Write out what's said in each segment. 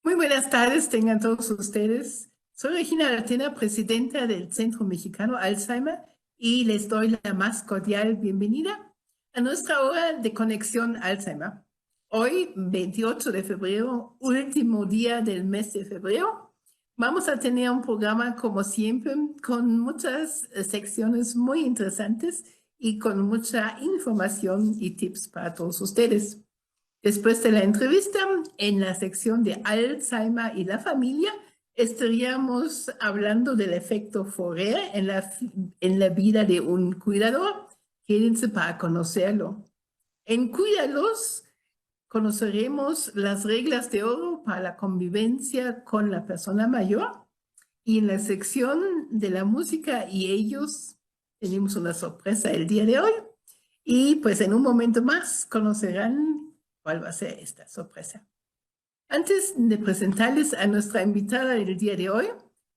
Muy buenas tardes, tengan todos ustedes. Soy Regina Latena, presidenta del Centro Mexicano Alzheimer, y les doy la más cordial bienvenida a nuestra hora de conexión Alzheimer. Hoy, 28 de febrero, último día del mes de febrero, vamos a tener un programa, como siempre, con muchas secciones muy interesantes y con mucha información y tips para todos ustedes. Después de la entrevista, en la sección de Alzheimer y la familia, estaríamos hablando del efecto Fourier en la vida de un cuidador. Quédense para conocerlo. En Cuídalos conoceremos las reglas de oro para la convivencia con la persona mayor. Y en la sección de la música y ellos, tenemos una sorpresa el día de hoy. Y pues en un momento más conocerán cuál va a ser esta sorpresa. Antes de presentarles a nuestra invitada del día de hoy,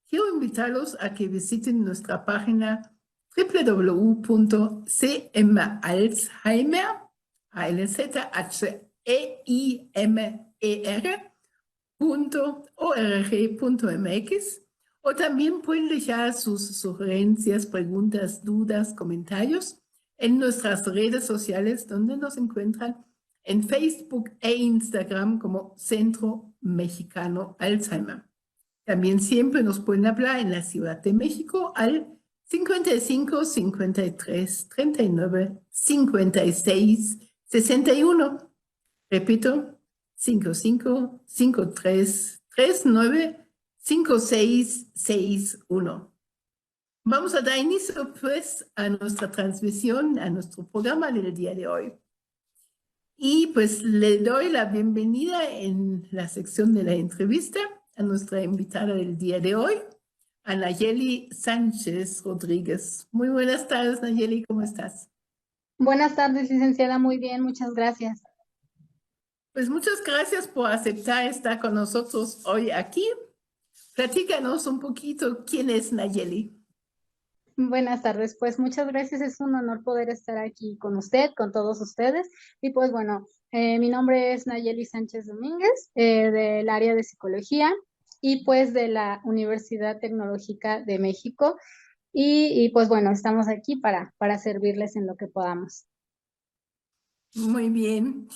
quiero invitarlos a que visiten nuestra página www.cmalzheimer.org.mx, o también pueden dejar sus sugerencias, preguntas, dudas, comentarios en nuestras redes sociales, donde nos encuentran en Facebook e Instagram como Centro Mexicano Alzheimer. También siempre nos pueden hablar en la Ciudad de México al 55 53 39 56 61. Repito, 55 53 39 56 61. Vamos a dar inicio pues a nuestra transmisión, a nuestro programa del día de hoy. Y pues le doy la bienvenida en la sección de la entrevista a nuestra invitada del día de hoy, a Nayeli Sánchez Rodríguez. Muy buenas tardes, Nayeli, ¿cómo estás? Buenas tardes, licenciada. Muy bien, muchas gracias. Pues muchas gracias por aceptar estar con nosotros hoy aquí. Platícanos un poquito quién es Nayeli. Buenas tardes, pues muchas gracias. Es un honor poder estar aquí con usted, con todos ustedes. Y pues bueno, mi nombre es Nayeli Sánchez Domínguez, del área de psicología y pues de la Universidad Tecnológica de México. Y pues bueno, estamos aquí para servirles en lo que podamos. Muy bien.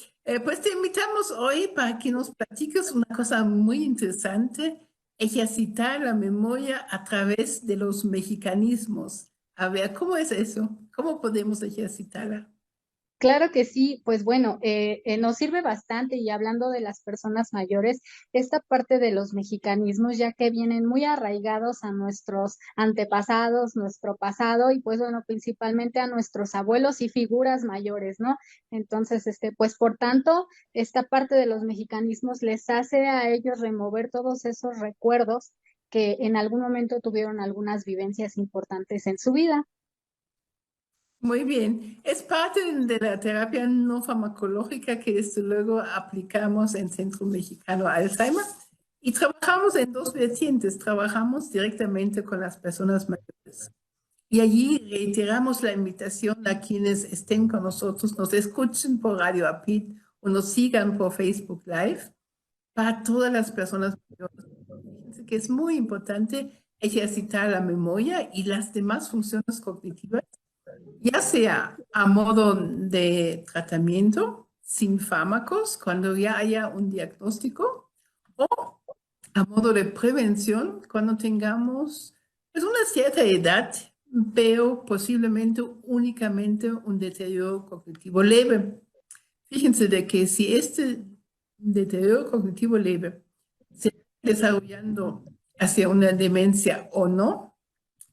Pues te invitamos hoy para que nos platiques una cosa muy interesante: ejercitar la memoria a través de los mexicanismos. A ver, ¿cómo es eso? ¿Cómo podemos ejercitarla? Claro que sí, pues bueno, nos sirve bastante y hablando de las personas mayores, esta parte de los mexicanismos, ya que vienen muy arraigados a nuestros antepasados, nuestro pasado y pues bueno, principalmente a nuestros abuelos y figuras mayores, ¿no? Entonces, pues por tanto, esta parte de los mexicanismos les hace a ellos remover todos esos recuerdos que en algún momento tuvieron algunas vivencias importantes en su vida. Muy bien. Es parte de la terapia no farmacológica que desde luego aplicamos en Centro Mexicano Alzheimer, y trabajamos en dos vertientes. Trabajamos directamente con las personas mayores. Y allí reiteramos la invitación a quienes estén con nosotros, nos escuchen por Radio Apit o nos sigan por Facebook Live, para todas las personas mayores. Fíjense que es muy importante ejercitar la memoria y las demás funciones cognitivas, ya sea a modo de tratamiento sin fármacos, cuando ya haya un diagnóstico, o a modo de prevención cuando tengamos pues una cierta edad, pero posiblemente únicamente un deterioro cognitivo leve. Fíjense de que si este deterioro cognitivo leve se está desarrollando hacia una demencia o no,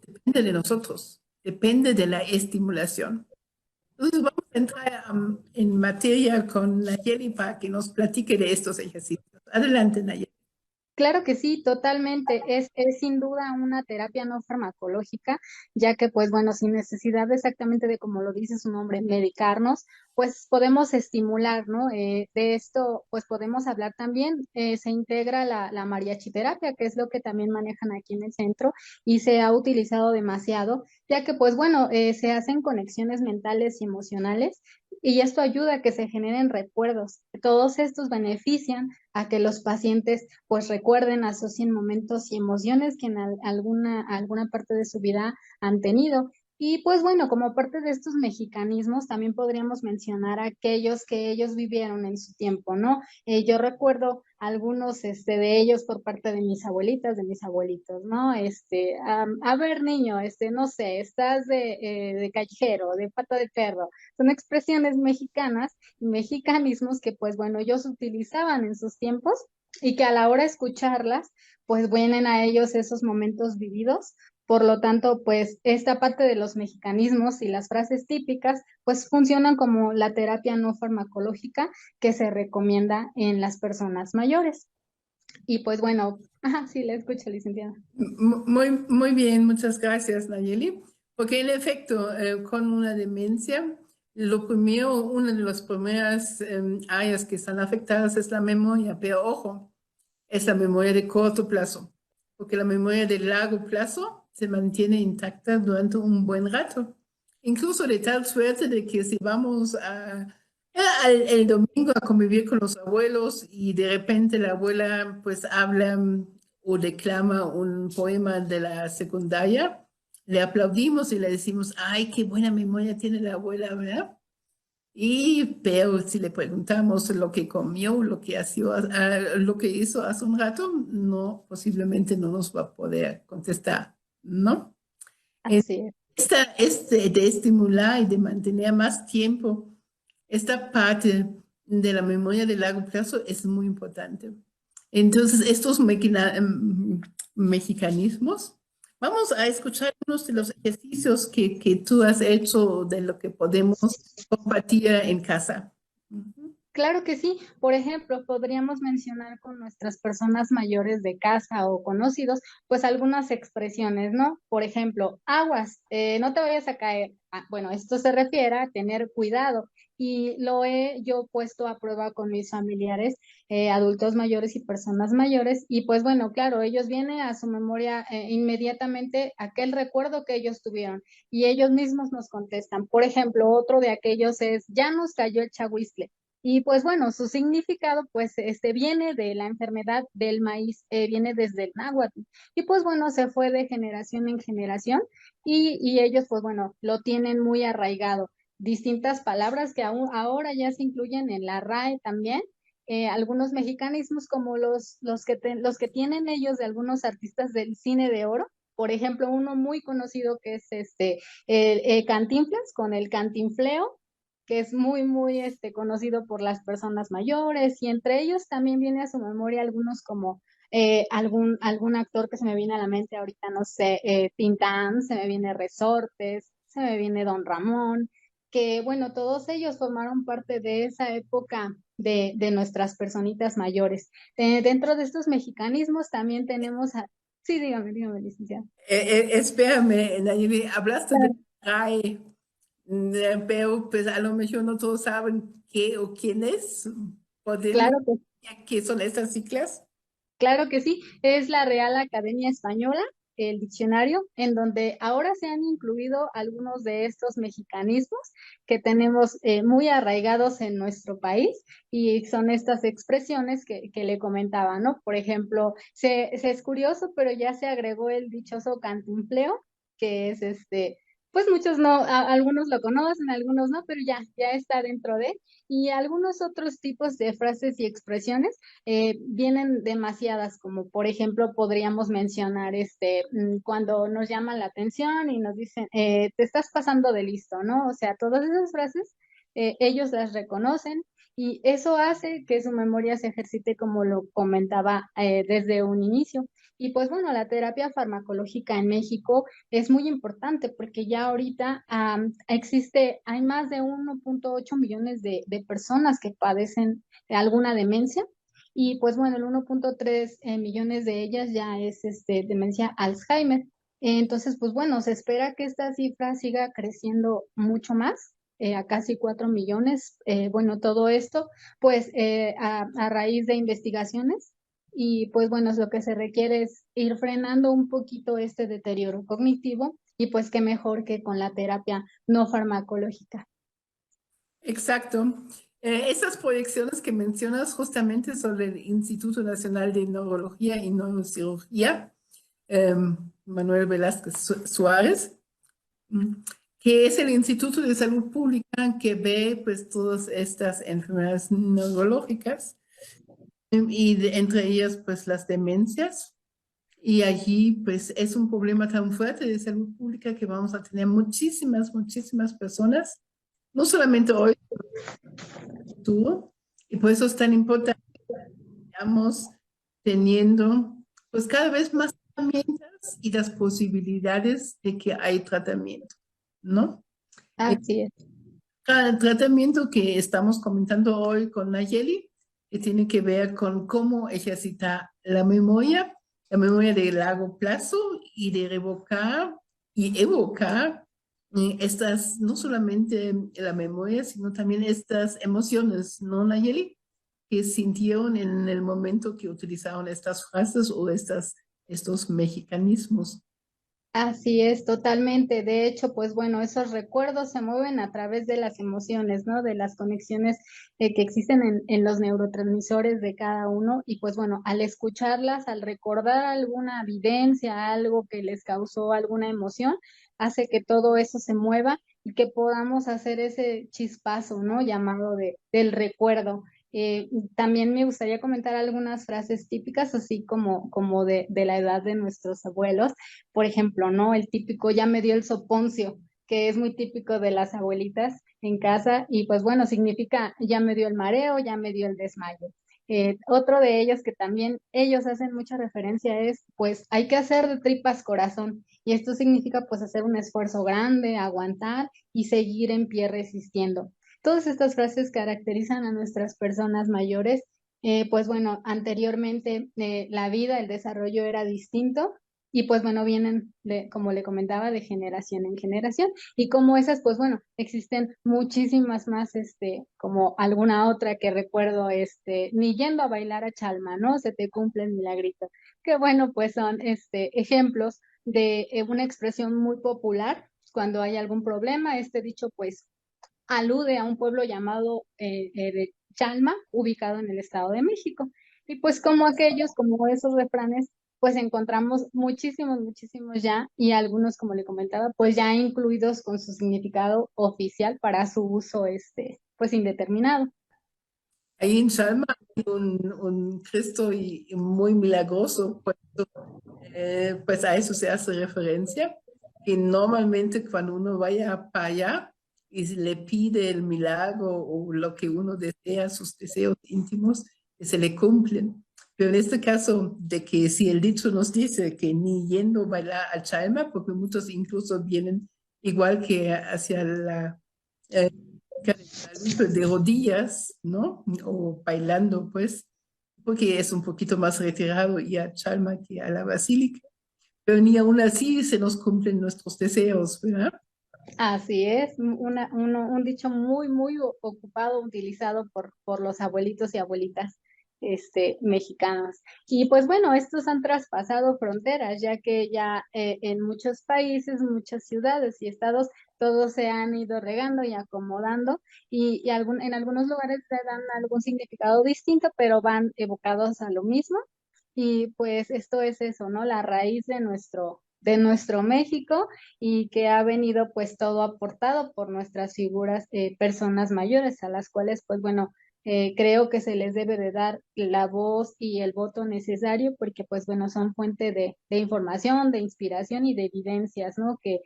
depende de nosotros, depende de la estimulación. Entonces vamos a entrar en materia con Nayeli para que nos platique de estos ejercicios. Adelante, Nayeli. Claro que sí, totalmente. Es sin duda una terapia no farmacológica, ya que, pues bueno, sin necesidad de exactamente de, como lo dice su nombre, medicarnos, pues podemos estimular, ¿no? De esto, pues podemos hablar también. Se integra la mariachiterapia, que es lo que también manejan aquí en el centro y se ha utilizado demasiado, ya que, pues bueno, se hacen conexiones mentales y emocionales y esto ayuda a que se generen recuerdos. Todos estos benefician a que los pacientes pues recuerden, asocien momentos y emociones que en alguna parte de su vida han tenido. Y pues bueno, como parte de estos mexicanismos, también podríamos mencionar aquellos que ellos vivieron en su tiempo, ¿no? Yo recuerdo algunos de ellos por parte de mis abuelitas, de mis abuelitos, ¿no? A ver, niño, no sé, estás de callejero, de pata de perro. Son expresiones mexicanas y mexicanismos que, pues bueno, ellos utilizaban en sus tiempos y que a la hora de escucharlas, pues vienen a ellos esos momentos vividos. Por lo tanto, pues esta parte de los mexicanismos y las frases típicas, pues funcionan como la terapia no farmacológica que se recomienda en las personas mayores. Y pues bueno, sí, la escucho, licenciada. Muy bien, muchas gracias, Nayeli. Porque en efecto, con una demencia, una de las primeras áreas que están afectadas es la memoria, pero ojo, es la memoria de corto plazo, porque la memoria de largo plazo se mantiene intacta durante un buen rato. Incluso de tal suerte de que si vamos el domingo a convivir con los abuelos y de repente la abuela pues habla o declama un poema de la secundaria, le aplaudimos y le decimos, ay, qué buena memoria tiene la abuela, ¿verdad? Pero si le preguntamos lo que comió, lo que hizo hace un rato, no, posiblemente no nos va a poder contestar, ¿no? Así es. De estimular y de mantener más tiempo esta parte de la memoria de largo plazo es muy importante. Entonces, estos mecanismos, vamos a escuchar unos de los ejercicios que tú has hecho de lo que podemos compartir en casa. Ujú. Claro que sí. Por ejemplo, podríamos mencionar con nuestras personas mayores de casa o conocidos, pues algunas expresiones, ¿no? Por ejemplo, aguas, no te vayas a caer. Bueno, esto se refiere a tener cuidado y lo he yo puesto a prueba con mis familiares, adultos mayores y personas mayores. Y pues bueno, claro, ellos vienen a su memoria inmediatamente aquel recuerdo que ellos tuvieron y ellos mismos nos contestan. Por ejemplo, otro de aquellos es, ya nos cayó el chahuizcle. Y pues bueno, su significado pues viene de la enfermedad del maíz, viene desde el náhuatl. Y pues bueno, se fue de generación en generación y ellos pues bueno, lo tienen muy arraigado. Distintas palabras que aún ahora ya se incluyen en la RAE también. Algunos mexicanismos como los que tienen ellos de algunos artistas del cine de oro. Por ejemplo, uno muy conocido que es Cantinflas con el cantinfleo, que es muy conocido por las personas mayores y entre ellos también viene a su memoria algunos como algún actor que se me viene a la mente ahorita, no sé, Tintán, se me viene Resortes, se me viene Don Ramón, que bueno, todos ellos formaron parte de esa época de nuestras personitas mayores. Dentro de estos mexicanismos también tenemos Sí, dígame, licenciada. Espérame, Nayeli, hablaste de RAE, pero pues a lo mejor no todos saben qué o quién es. ¿Podemos Claro que decir qué son estas siglas? Claro que sí, es la Real Academia Española, el diccionario, en donde ahora se han incluido algunos de estos mexicanismos que tenemos muy arraigados en nuestro país y son estas expresiones que le comentaba, ¿no? Por ejemplo, se es curioso, pero ya se agregó el dichoso cantinfleo, que es pues muchos no, algunos lo conocen, algunos no, pero ya está dentro de, y algunos otros tipos de frases y expresiones vienen demasiadas, como por ejemplo podríamos mencionar cuando nos llaman la atención y nos dicen, te estás pasando de listo, ¿no? O sea, todas esas frases ellos las reconocen y eso hace que su memoria se ejercite como lo comentaba desde un inicio. Y pues bueno, la terapia farmacológica en México es muy importante porque ya ahorita hay más de 1.8 millones de personas que padecen alguna demencia y pues bueno, el 1.3 millones de ellas ya es demencia Alzheimer. Entonces, pues bueno, se espera que esta cifra siga creciendo mucho más, a casi 4 millones. Bueno, todo esto, pues a raíz de investigaciones. Y pues bueno, es lo que se requiere es ir frenando un poquito este deterioro cognitivo y pues qué mejor que con la terapia no farmacológica. Exacto. Esas proyecciones que mencionas justamente sobre el Instituto Nacional de Neurología y Neurocirugía, Manuel Velázquez Suárez, mm, que es el Instituto de Salud Pública que ve pues todas estas enfermedades neurológicas entre ellas pues las demencias. Y allí pues es un problema tan fuerte de salud pública que vamos a tener muchísimas personas, no solamente hoy, futuro. Y por eso es tan importante que estamos teniendo pues cada vez más herramientas y las posibilidades de que hay tratamiento, ¿no? El Así es. tratamiento que estamos comentando hoy con Nayeli, que tiene que ver con cómo ejercitar la memoria de largo plazo y de revocar y evocar estas, no solamente la memoria, sino también estas emociones, ¿no, Nayeli? Que sintieron en el momento que utilizaron estas frases o estos mexicanismos. Así es, totalmente. De hecho, pues bueno, esos recuerdos se mueven a través de las emociones, ¿no? De las conexiones que existen en los neurotransmisores de cada uno. Y pues bueno, al escucharlas, al recordar alguna vivencia, algo que les causó alguna emoción, hace que todo eso se mueva y que podamos hacer ese chispazo, ¿no? Llamado del recuerdo. También me gustaría comentar algunas frases típicas, así como de la edad de nuestros abuelos. Por ejemplo, ¿no? El típico ya me dio el soponcio, que es muy típico de las abuelitas en casa y pues bueno, significa ya me dio el mareo, ya me dio el desmayo. Otro de ellos que también ellos hacen mucha referencia es pues hay que hacer de tripas corazón y esto significa pues hacer un esfuerzo grande, aguantar y seguir en pie resistiendo. Todas estas frases caracterizan a nuestras personas mayores. Pues bueno, anteriormente la vida, el desarrollo era distinto y pues bueno, vienen, como le comentaba, de generación en generación. Y como esas, pues bueno, existen muchísimas más, como alguna otra que recuerdo, ni yendo a bailar a Chalma, ¿no? Se te cumple el milagrito. Que bueno, pues son, ejemplos de una expresión muy popular cuando hay algún problema. Este dicho, pues, alude a un pueblo llamado de Chalma, ubicado en el Estado de México. Y pues como aquellos, como esos refranes, pues encontramos muchísimos ya, y algunos, como le comentaba, pues ya incluidos con su significado oficial para su uso, pues indeterminado. Ahí en Chalma hay un Cristo y muy milagroso, pues a eso se hace referencia, que normalmente cuando uno vaya para allá y se le pide el milagro o lo que uno desea, sus deseos íntimos, que se le cumplen. Pero en este caso, de que si el dicho nos dice que ni yendo a bailar a Chalma, porque muchos incluso vienen igual que hacia la de rodillas, ¿no? O bailando, pues, porque es un poquito más retirado y a Chalma que a la basílica. Pero ni aún así se nos cumplen nuestros deseos, ¿verdad? Así es, un dicho muy ocupado, utilizado por los abuelitos y abuelitas mexicanos. Y pues bueno, estos han traspasado fronteras, ya que ya en muchos países, muchas ciudades y estados, todos se han ido regando y acomodando en algunos lugares le dan algún significado distinto, pero van evocados a lo mismo. Y pues esto es eso, ¿no? La raíz de nuestro México y que ha venido pues todo aportado por nuestras figuras, personas mayores a las cuales pues bueno, creo que se les debe de dar la voz y el voto necesario porque pues bueno, son fuente de información, de inspiración y de evidencias, ¿no? Que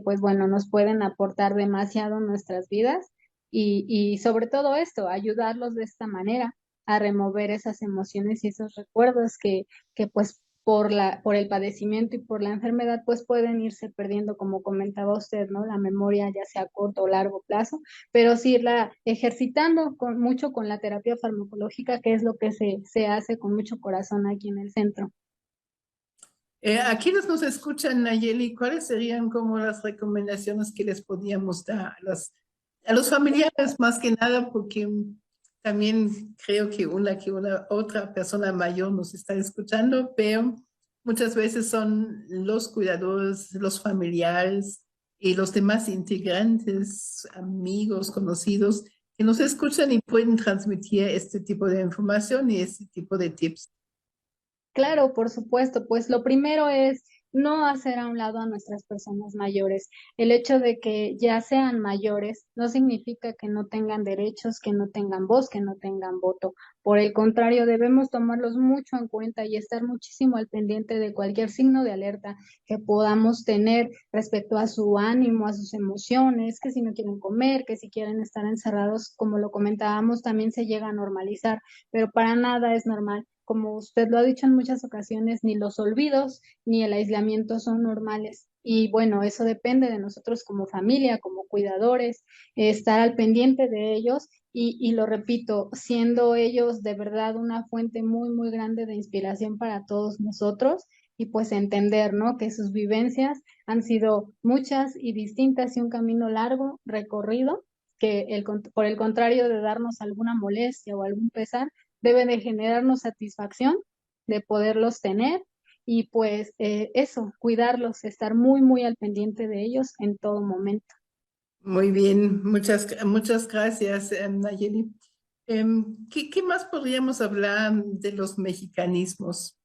pues bueno, nos pueden aportar demasiado en nuestras vidas y sobre todo esto, ayudarlos de esta manera a remover esas emociones y esos recuerdos que pues por el padecimiento y por la enfermedad, pues pueden irse perdiendo, como comentaba usted, ¿no? La memoria, ya sea a corto o largo plazo, pero sí irla ejercitando mucho con la terapia farmacológica, que es lo que se hace con mucho corazón aquí en el centro. A quienes nos escuchan, Nayeli, ¿cuáles serían como las recomendaciones que les podíamos dar a los familiares más que nada? Porque también creo que una otra persona mayor nos está escuchando, pero muchas veces son los cuidadores, los familiares y los demás integrantes, amigos, conocidos, que nos escuchan y pueden transmitir este tipo de información y este tipo de tips. Claro, por supuesto, pues lo primero es no hacer a un lado a nuestras personas mayores. El hecho de que ya sean mayores no significa que no tengan derechos, que no tengan voz, que no tengan voto. Por el contrario, debemos tomarlos mucho en cuenta y estar muchísimo al pendiente de cualquier signo de alerta que podamos tener respecto a su ánimo, a sus emociones, que si no quieren comer, que si quieren estar encerrados, como lo comentábamos, también se llega a normalizar, pero para nada es normal. Como usted lo ha dicho en muchas ocasiones, ni los olvidos ni el aislamiento son normales. Y bueno, eso depende de nosotros como familia, como cuidadores, estar al pendiente de ellos y lo repito, siendo ellos de verdad una fuente muy, muy grande de inspiración para todos nosotros y pues entender, ¿no? Que sus vivencias han sido muchas y distintas y un camino largo recorrido, que por el contrario de darnos alguna molestia o algún pesar, debe de generarnos satisfacción de poderlos tener y pues eso, cuidarlos, estar muy, muy al pendiente de ellos en todo momento. Muy bien, muchas gracias, Nayeli. ¿Qué más podríamos hablar de los mexicanismos?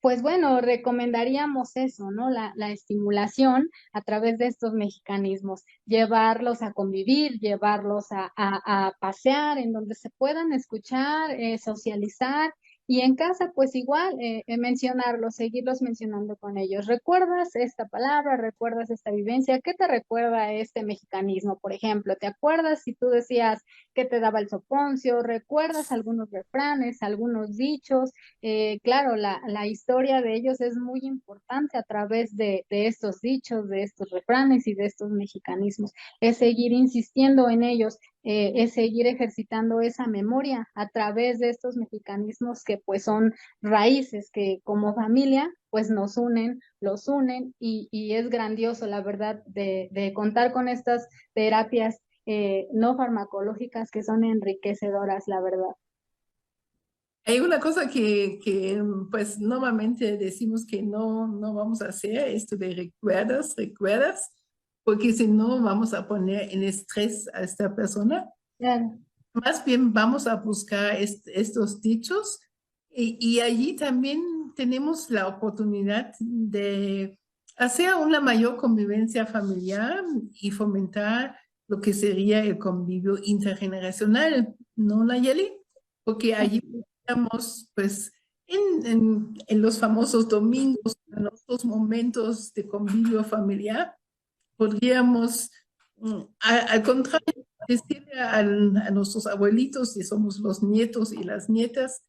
Pues bueno, recomendaríamos eso, ¿no? La estimulación a través de estos mecanismos, llevarlos a convivir, llevarlos a pasear, en donde se puedan escuchar, socializar, y en casa, pues igual, mencionarlos, seguirlos mencionando con ellos. ¿Recuerdas esta palabra? ¿Recuerdas esta vivencia? ¿Qué te recuerda este mexicanismo, por ejemplo? ¿Te acuerdas si tú decías que te daba el soponcio? ¿Recuerdas algunos refranes, algunos dichos? Claro, la historia de ellos es muy importante a través de estos dichos, de estos refranes y de estos mexicanismos. Es seguir insistiendo en ellos, es seguir ejercitando esa memoria a través de estos mexicanismos que pues son raíces que como familia pues nos unen, los unen y es grandioso la verdad de contar con estas terapias no farmacológicas que son enriquecedoras, la verdad. Hay una cosa que pues normalmente decimos que no vamos a hacer, esto de recuerdas, porque si no vamos a poner en estrés a esta persona. Claro. Más bien vamos a buscar estos dichos y allí también tenemos la oportunidad de hacer una mayor convivencia familiar y fomentar lo que sería el convivio intergeneracional, ¿no, Nayeli? Porque allí estamos, pues, en los famosos domingos, en otros momentos de convivio familiar, podríamos, al contrario, decirle a nuestros abuelitos, si somos los nietos y las nietas,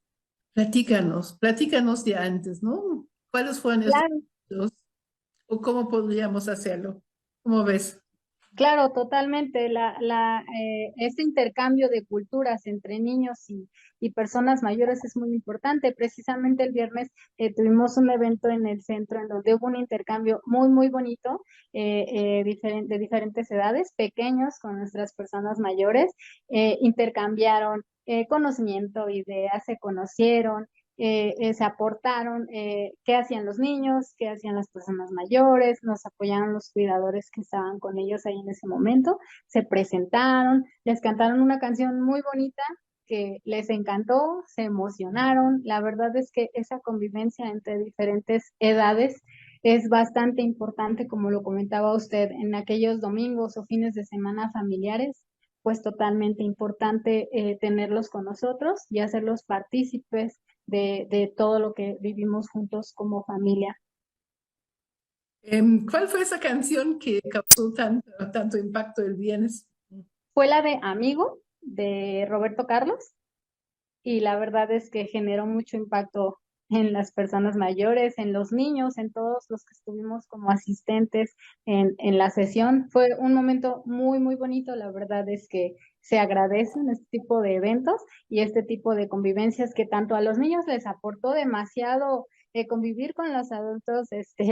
platícanos de antes, ¿no? ¿Cuáles fueron esos Claro. momentos o cómo podríamos hacerlo? ¿Cómo ves? Claro, totalmente. Este intercambio de culturas entre niños y personas mayores es muy importante. Precisamente el viernes tuvimos un evento en el centro en donde hubo un intercambio muy, muy bonito de diferentes edades, pequeños con nuestras personas mayores. Intercambiaron conocimiento, ideas, se conocieron, se aportaron qué hacían los niños, qué hacían las personas mayores, nos apoyaron los cuidadores que estaban con ellos ahí en ese momento, se presentaron, les cantaron una canción muy bonita que les encantó, se emocionaron. La verdad es que esa convivencia entre diferentes edades es bastante importante, como lo comentaba usted, en aquellos domingos o fines de semana familiares, pues totalmente importante tenerlos con nosotros y hacerlos partícipes de todo lo que vivimos juntos como familia. ¿Cuál fue esa canción que causó tanto impacto el viernes? Fue la de Amigo de Roberto Carlos y la verdad es que generó mucho impacto en las personas mayores, en los niños, en todos los que estuvimos como asistentes en la sesión. Fue un momento muy, muy bonito. La verdad es que se agradecen este tipo de eventos y este tipo de convivencias que tanto a los niños les aportó demasiado convivir con los adultos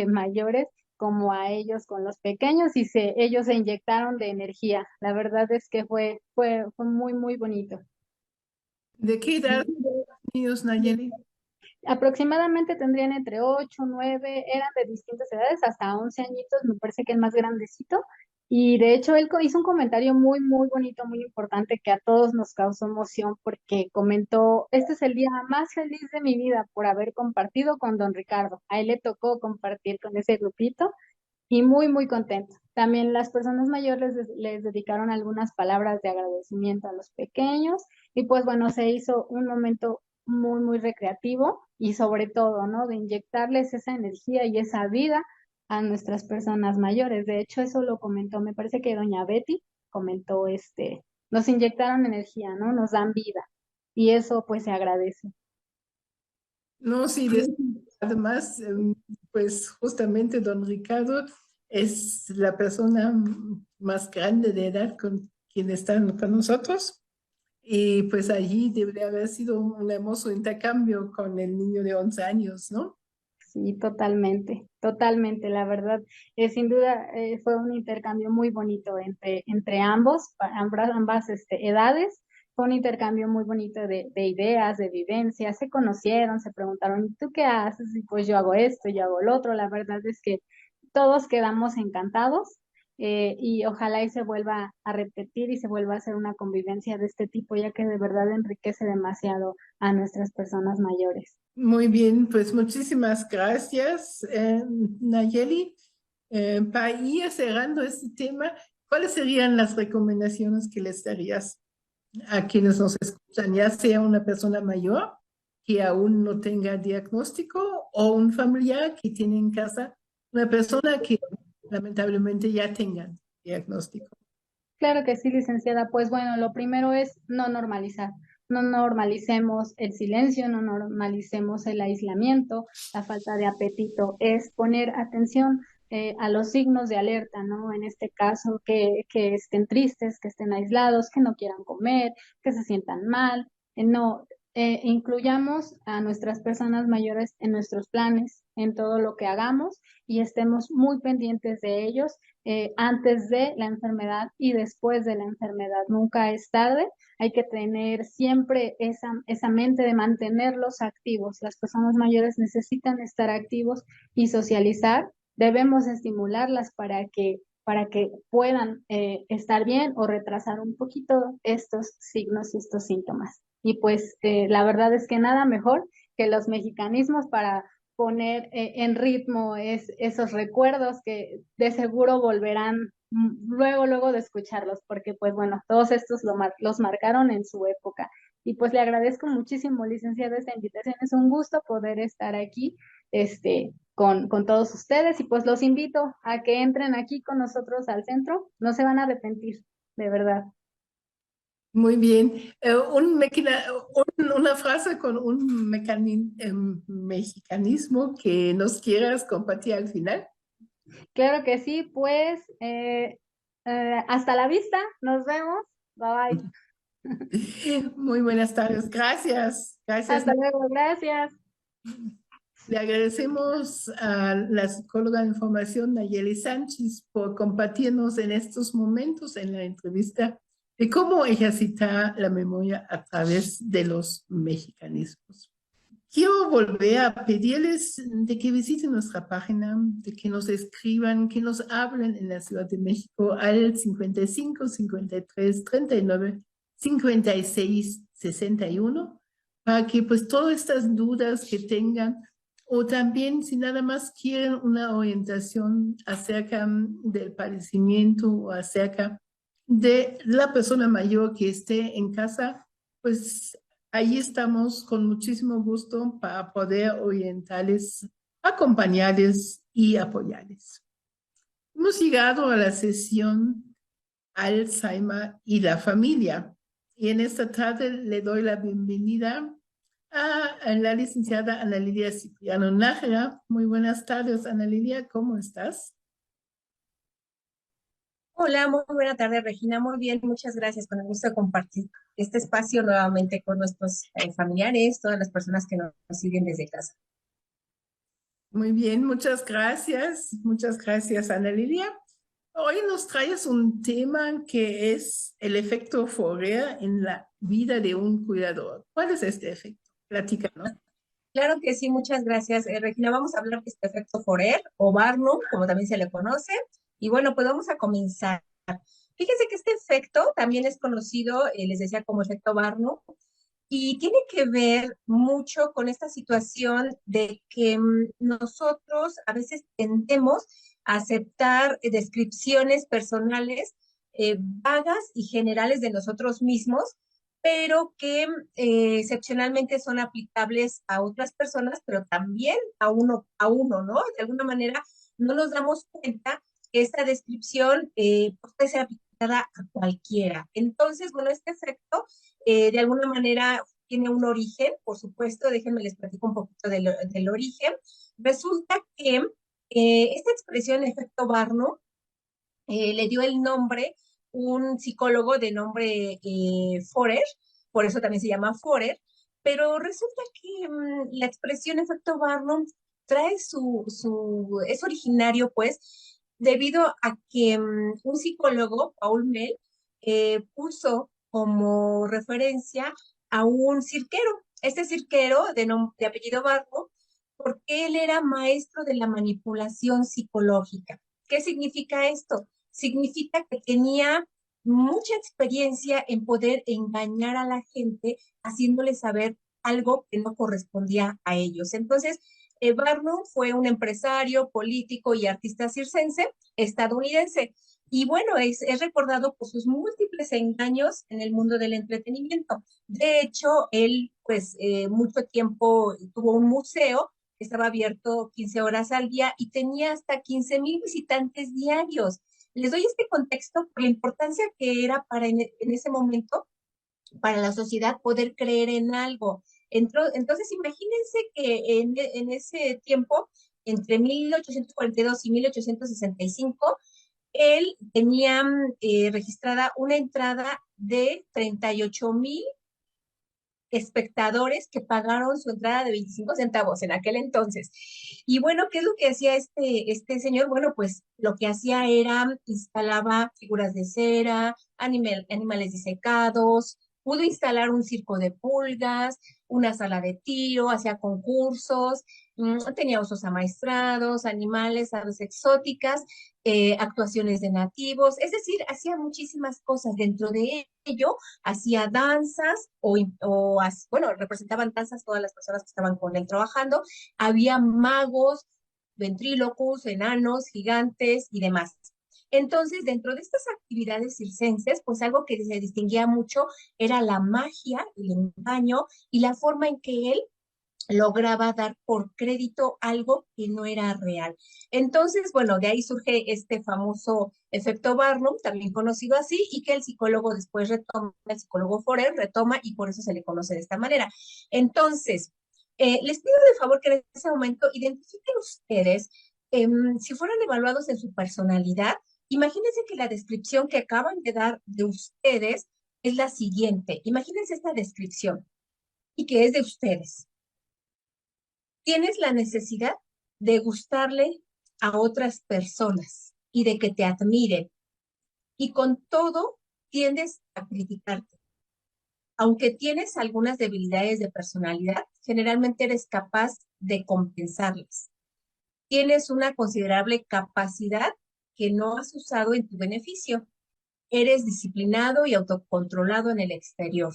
mayores como a ellos con los pequeños y ellos se inyectaron de energía. La verdad es que fue muy, muy bonito. ¿De qué edad niños, Nayeli? Aproximadamente tendrían entre 8, 9, eran de distintas edades, hasta 11 añitos, me parece que el más grandecito, Y de hecho él hizo un comentario muy, muy bonito, muy importante que a todos nos causó emoción porque comentó, este es el día más feliz de mi vida por haber compartido con don Ricardo. A él le tocó compartir con ese grupito y muy, muy contento. También las personas mayores les dedicaron algunas palabras de agradecimiento a los pequeños y pues bueno, se hizo un momento muy, muy recreativo y sobre todo, ¿no? De inyectarles esa energía y esa vida a nuestras personas mayores. De hecho, eso lo comentó, me parece que doña Betty comentó, nos inyectaron energía, ¿no? Nos dan vida y eso pues se agradece. No, sí, además, pues justamente don Ricardo es la persona más grande de edad con quien están con nosotros. Y pues allí debería haber sido un hermoso intercambio con el niño de 11 años, ¿no? Sí, totalmente, totalmente. La verdad, sin duda fue un intercambio muy bonito entre ambos, ambas edades. Fue un intercambio muy bonito de ideas, de vivencias. Se conocieron, se preguntaron, ¿y tú qué haces? Y pues yo hago esto, yo hago lo otro. La verdad es que todos quedamos encantados y ojalá y se vuelva a repetir y se vuelva a hacer una convivencia de este tipo, ya que de verdad enriquece demasiado a nuestras personas mayores. Muy bien, pues muchísimas gracias, Nayeli. Para ir cerrando este tema, ¿cuáles serían las recomendaciones que les darías a quienes nos escuchan, ya sea una persona mayor que aún no tenga diagnóstico o un familiar que tiene en casa una persona que lamentablemente ya tenga diagnóstico? Claro que sí, licenciada. Pues bueno, lo primero es no normalizar. No normalicemos el silencio, no normalicemos el aislamiento, la falta de apetito. Es poner atención a los signos de alerta, ¿no? En este caso, que estén tristes, que estén aislados, que no quieran comer, que se sientan mal. No, incluyamos a nuestras personas mayores en nuestros planes, en todo lo que hagamos y estemos muy pendientes de ellos antes de la enfermedad y después de la enfermedad. Nunca es tarde. Hay que tener siempre esa mente de mantenerlos activos. Las personas mayores necesitan estar activos y socializar. Debemos estimularlas para que puedan estar bien o retrasar un poquito estos signos y estos síntomas. Y pues la verdad es que nada mejor que los mexicanismos para poner en ritmo esos recuerdos que de seguro volverán luego, luego de escucharlos, porque pues bueno, todos estos los marcaron en su época. Y pues le agradezco muchísimo, licenciada, esta invitación. Es un gusto poder estar aquí con todos ustedes y pues los invito a que entren aquí con nosotros al centro. No se van a arrepentir, de verdad. Muy bien. Una frase con un mexicanismo que nos quieras compartir al final. Claro que sí, pues hasta la vista, nos vemos. Bye bye. Muy buenas tardes. Gracias. Gracias. Hasta luego, gracias. Le agradecemos a la psicóloga de formación Nayeli Sánchez por compartirnos en estos momentos en la entrevista de cómo ejercitar la memoria a través de los mexicanismos. Quiero volver a pedirles de que visiten nuestra página, de que nos escriban, que nos hablen en la Ciudad de México al 55 53 39 56 61 para que pues todas estas dudas que tengan o también si nada más quieren una orientación acerca del padecimiento o acerca de la persona mayor que esté en casa, pues ahí estamos con muchísimo gusto para poder orientarles, acompañarles y apoyarles. Hemos llegado a la sesión Alzheimer y la familia. Y en esta tarde le doy la bienvenida a la licenciada Ana Lidia Cipriano Nájera. Muy buenas tardes, Ana Lidia, ¿cómo estás? Hola, muy buena tarde, Regina. Muy bien, muchas gracias. Con el gusto de compartir este espacio nuevamente con nuestros familiares, todas las personas que nos siguen desde casa. Muy bien, muchas gracias. Muchas gracias, Ana Lidia. Hoy nos traes un tema que es el efecto Fourier en la vida de un cuidador. ¿Cuál es este efecto? Platícanos. Claro que sí, muchas gracias, Regina. Vamos a hablar de este efecto Forer o Barnum, como también se le conoce, Y bueno, pues vamos a comenzar. Fíjense que este efecto también es conocido, les decía, como efecto Barnum, y tiene que ver mucho con esta situación de que nosotros a veces tendemos a aceptar descripciones personales vagas y generales de nosotros mismos, pero que excepcionalmente son aplicables a otras personas, pero también a uno, ¿no? De alguna manera no nos damos cuenta que esta descripción puede ser aplicada a cualquiera. Entonces, bueno, este efecto de alguna manera tiene un origen, por supuesto, déjenme les platico un poquito del origen. Resulta que esta expresión efecto Barnum le dio el nombre un psicólogo de nombre Forer, por eso también se llama Forer, pero resulta que la expresión efecto Barnum trae es originario pues debido a que un psicólogo, Paul Mell, puso como referencia a un cirquero. Este cirquero de apellido Barnum, porque él era maestro de la manipulación psicológica. ¿Qué significa esto? Significa que tenía mucha experiencia en poder engañar a la gente haciéndole saber algo que no correspondía a ellos. Entonces, Barnum fue un empresario, político y artista circense estadounidense. Y bueno, es recordado por sus múltiples engaños en el mundo del entretenimiento. De hecho, él, pues, mucho tiempo tuvo un museo que estaba abierto 15 horas al día y tenía hasta 15,000 visitantes diarios. Les doy este contexto por la importancia que era en ese momento para la sociedad poder creer en algo. Entonces, imagínense que en ese tiempo, entre 1842 y 1865, él tenía registrada una entrada de 38,000 espectadores que pagaron su entrada de 25 centavos en aquel entonces. Y bueno, ¿qué es lo que hacía este señor? Bueno, pues lo que hacía era instalaba figuras de cera, animales disecados, pudo instalar un circo de pulgas, una sala de tiro, hacía concursos, tenía osos amaestrados, animales, aves exóticas, actuaciones de nativos, es decir, hacía muchísimas cosas. Dentro de ello, hacía danzas bueno, representaban danzas todas las personas que estaban con él trabajando. Había magos, ventrílocos, enanos, gigantes y demás. Entonces, dentro de estas actividades circenses, pues algo que se distinguía mucho era la magia, el engaño y la forma en que él lograba dar por crédito algo que no era real. Entonces, bueno, de ahí surge este famoso efecto Barnum, también conocido así, y que el psicólogo después retoma, el psicólogo Forer retoma y por eso se le conoce de esta manera. Entonces, les pido de favor que en ese momento identifiquen ustedes, si fueran evaluados en su personalidad, imagínense que la descripción que acaban de dar de ustedes es la siguiente. Imagínense esta descripción y que es de ustedes. Tienes la necesidad de gustarle a otras personas y de que te admiren. Y con todo tiendes a criticarte. Aunque tienes algunas debilidades de personalidad, generalmente eres capaz de compensarlas. Tienes una considerable capacidad que no has usado en tu beneficio. Eres disciplinado y autocontrolado en el exterior.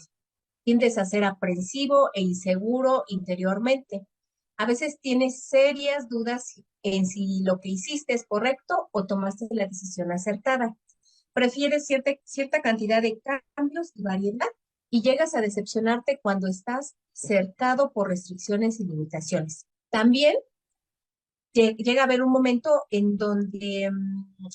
Tiendes a ser aprensivo e inseguro interiormente. A veces tienes serias dudas en si lo que hiciste es correcto o tomaste la decisión acertada. Prefieres cierta cantidad de cambios y variedad y llegas a decepcionarte cuando estás cercado por restricciones y limitaciones. También llega a haber un momento en donde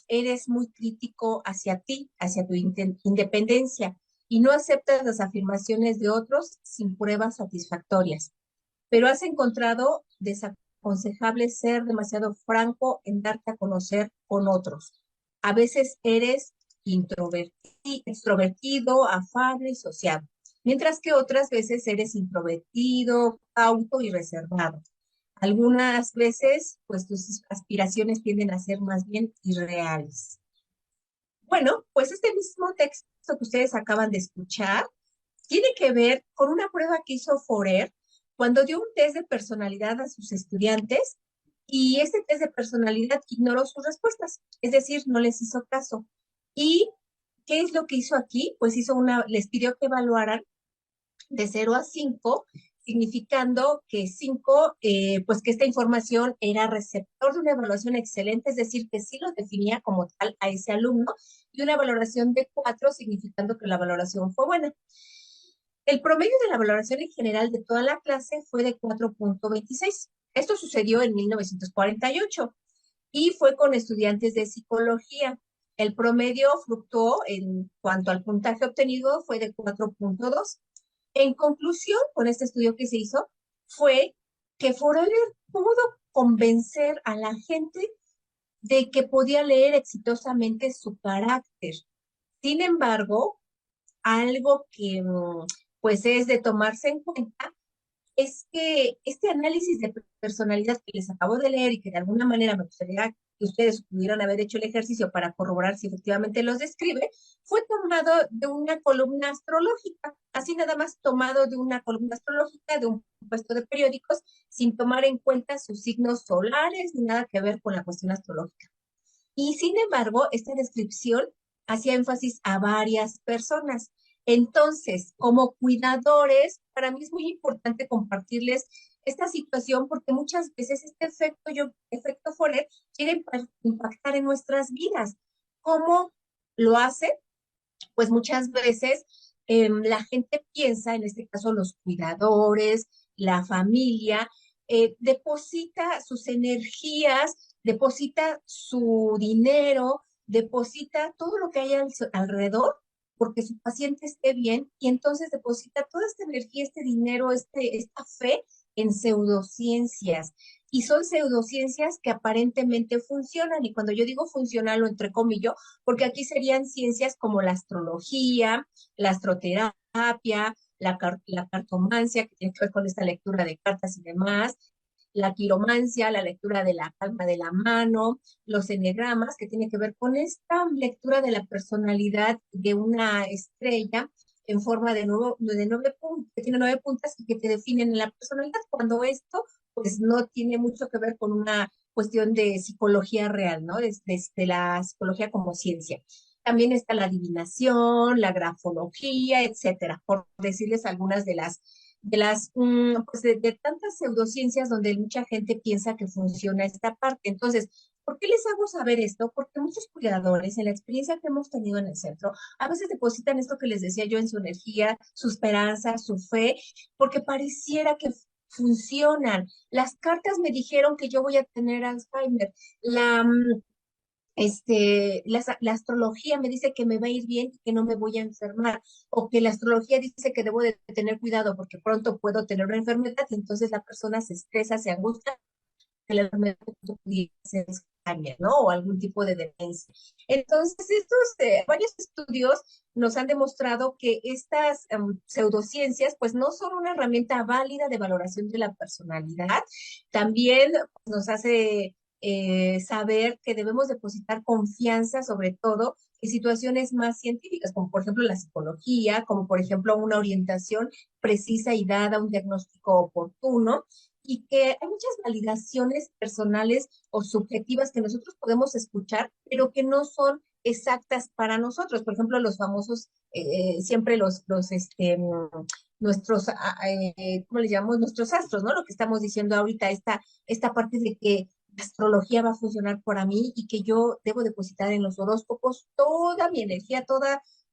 eres muy crítico hacia ti, hacia tu independencia y no aceptas las afirmaciones de otros sin pruebas satisfactorias. Pero has encontrado desaconsejable ser demasiado franco en darte a conocer con otros. A veces eres extrovertido, afable y sociable, mientras que otras veces eres introvertido, cauto y reservado. Algunas veces, pues tus aspiraciones tienden a ser más bien irreales. Bueno, pues este mismo texto que ustedes acaban de escuchar tiene que ver con una prueba que hizo Forer cuando dio un test de personalidad a sus estudiantes Y este test de personalidad ignoró sus respuestas, es decir, no les hizo caso. ¿Y qué es lo que hizo aquí? Pues les pidió que evaluaran de 0 a 5, significando que 5, pues que esta información era receptor de una evaluación excelente, es decir, que sí lo definía como tal a ese alumno, y una valoración de 4, significando que la valoración fue buena. El promedio de la valoración en general de toda la clase fue de 4.26. Esto sucedió en 1948 y fue con estudiantes de psicología. El promedio fluctuó en cuanto al puntaje obtenido, fue de 4.2. En conclusión, con este estudio que se hizo, fue que Forer pudo convencer a la gente de que podía leer exitosamente su carácter. Sin embargo, algo que pues es de tomarse en cuenta es que este análisis de personalidad que les acabo de leer y que de alguna manera me gustaría que ustedes pudieran haber hecho el ejercicio para corroborar si efectivamente los describe, fue tomado de una columna astrológica, así nada más tomado de una columna astrológica, de un puesto de periódicos, sin tomar en cuenta sus signos solares ni nada que ver con la cuestión astrológica. Y sin embargo, esta descripción hacía énfasis a varias personas. Entonces, como cuidadores, para mí es muy importante compartirles esta situación porque muchas veces este efecto Forer quiere impactar en nuestras vidas. ¿Cómo lo hace? Pues muchas veces la gente piensa, en este caso los cuidadores, la familia, deposita sus energías, deposita su dinero, deposita todo lo que hay alrededor porque su paciente esté bien y entonces deposita toda esta energía, este dinero, esta fe en pseudociencias. Y son pseudociencias que aparentemente funcionan. Y cuando yo digo funcional o entrecomillo, porque aquí serían ciencias como la astrología, la astroterapia, la cartomancia, que tiene que ver con esta lectura de cartas y demás, la quiromancia, la lectura de la palma de la mano, los enegramas, que tiene que ver con esta lectura de la personalidad de una estrella en forma de 9 puntos, que tiene 9 puntas y que te definen en la personalidad, cuando esto pues no tiene mucho que ver con una cuestión de psicología real, ¿no? De la psicología como ciencia. También está la adivinación, la grafología, etcétera, por decirles algunas pues de tantas pseudociencias donde mucha gente piensa que funciona esta parte. Entonces, ¿por qué les hago saber esto? Porque muchos cuidadores, en la experiencia que hemos tenido en el centro, a veces depositan esto que les decía yo en su energía, su esperanza, su fe, porque pareciera que funcionan. Las cartas me dijeron que yo voy a tener Alzheimer. La astrología me dice que me va a ir bien y que no me voy a enfermar, o que la astrología dice que debo de tener cuidado porque pronto puedo tener una enfermedad y entonces la persona se estresa, se angustia, que la enfermedad pudiera ser Alzheimer, ¿no? O algún tipo de demencia. Entonces, varios estudios nos han demostrado que estas pseudociencias, pues no son una herramienta válida de valoración de la personalidad. También pues, nos hace saber que debemos depositar confianza, sobre todo en situaciones más científicas, como por ejemplo la psicología, como por ejemplo una orientación precisa y dada, un diagnóstico oportuno, y que hay muchas validaciones personales o subjetivas que nosotros podemos escuchar, pero que no son exactas para nosotros. Por ejemplo, los famosos, siempre nuestros, ¿cómo le llamamos? Nuestros astros, ¿no? Lo que estamos diciendo ahorita, esta parte de que la astrología va a funcionar para mí y que yo debo depositar en los horóscopos toda mi energía,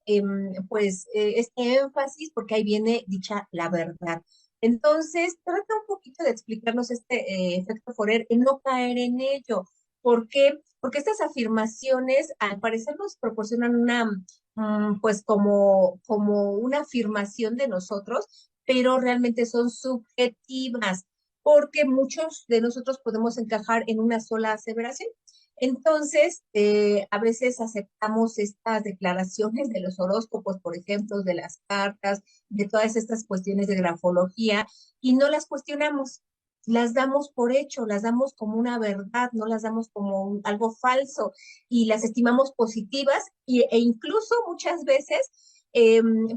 este énfasis, porque ahí viene dicha la verdad. Entonces, trata un poquito de explicarnos este efecto Forer y no caer en ello. ¿Por qué? Porque estas afirmaciones, al parecer, nos proporcionan pues como una afirmación de nosotros, pero realmente son subjetivas, porque muchos de nosotros podemos encajar en una sola aseveración. Entonces, a veces aceptamos estas declaraciones de los horóscopos, por ejemplo, de las cartas, de todas estas cuestiones de grafología, y no las cuestionamos, las damos por hecho, las damos como una verdad, no las damos como algo falso, y las estimamos positivas, e incluso muchas veces,